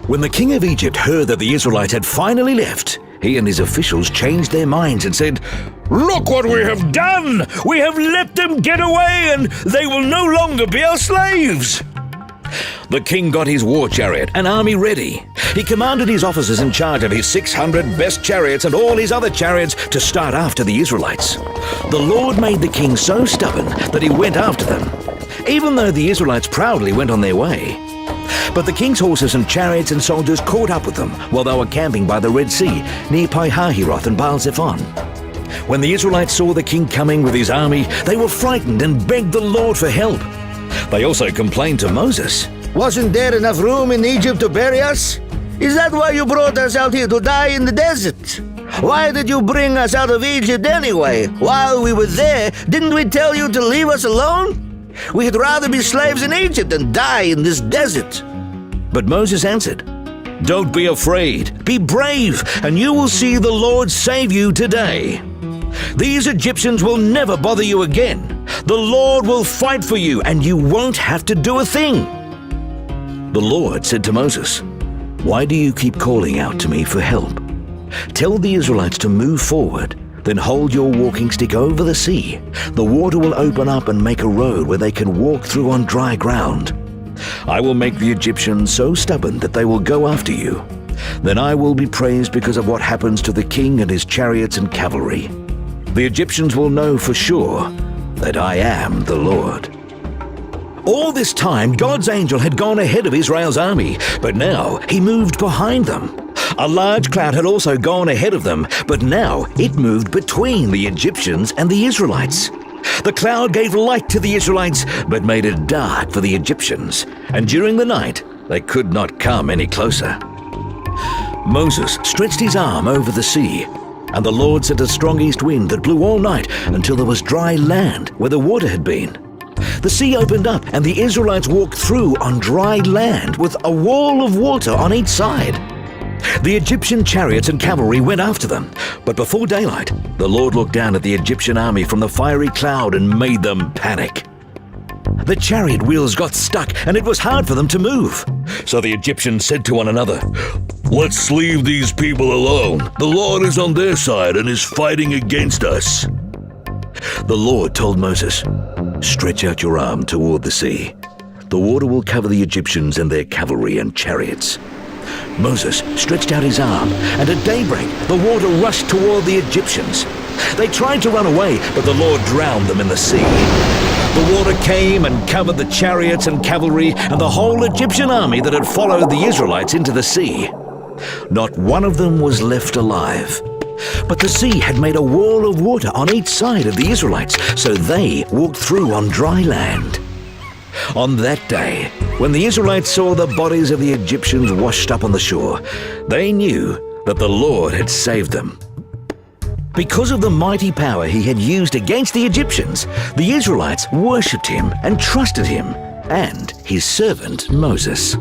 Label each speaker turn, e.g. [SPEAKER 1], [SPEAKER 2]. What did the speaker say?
[SPEAKER 1] When the king of Egypt heard that the Israelites had finally left, he and his officials changed their minds and said, "Look what we have done! We have let them get away, and they will no longer be our slaves!" The king got his war chariot and army ready. He commanded his officers in charge of his 600 best chariots and all his other chariots to start after the Israelites. The Lord made the king so stubborn that he went after them, even though the Israelites proudly went on their way. But the king's horses and chariots and soldiers caught up with them while they were camping by the Red Sea near Pi-hahiroth and Baal-zephon. When the Israelites saw the king coming with his army, they were frightened and begged the Lord for help. They also complained to Moses.
[SPEAKER 2] "Wasn't there enough room in Egypt to bury us? Is that why you brought us out here to die in the desert? Why did you bring us out of Egypt anyway? While we were there, didn't we tell you to leave us alone? We'd rather be slaves in Egypt than die in this desert."
[SPEAKER 1] But Moses answered, "Don't be afraid. Be brave, and you will see the Lord save you today. These Egyptians will never bother you again. The Lord will fight for you, and you won't have to do a thing." The Lord said to Moses, "Why do you keep calling out to me for help? Tell the Israelites to move forward, then hold your walking stick over the sea. The water will open up and make a road where they can walk through on dry ground. I will make the Egyptians so stubborn that they will go after you. Then I will be praised because of what happens to the king and his chariots and cavalry. The Egyptians will know for sure that I am the Lord." All this time, God's angel had gone ahead of Israel's army, but now he moved behind them. A large cloud had also gone ahead of them, but now it moved between the Egyptians and the Israelites. The cloud gave light to the Israelites, but made it dark for the Egyptians, and during the night they could not come any closer. Moses stretched his arm over the sea, and the Lord sent a strong east wind that blew all night until there was dry land where the water had been. The sea opened up, and the Israelites walked through on dry land with a wall of water on each side. The Egyptian chariots and cavalry went after them, but before daylight, the Lord looked down at the Egyptian army from the fiery cloud and made them panic. The chariot wheels got stuck, and it was hard for them to move. So the Egyptians said to one another, "Let's leave these people alone. The Lord is on their side and is fighting against us." The Lord told Moses, "Stretch out your arm toward the sea. The water will cover the Egyptians and their cavalry and chariots." Moses stretched out his arm, and at daybreak the water rushed toward the Egyptians. They tried to run away, but the Lord drowned them in the sea. The water came and covered the chariots and cavalry and the whole Egyptian army that had followed the Israelites into the sea. Not one of them was left alive. But the sea had made a wall of water on each side of the Israelites, so they walked through on dry land. On that day, when the Israelites saw the bodies of the Egyptians washed up on the shore, they knew that the Lord had saved them. Because of the mighty power he had used against the Egyptians, the Israelites worshipped him and trusted him and his servant Moses.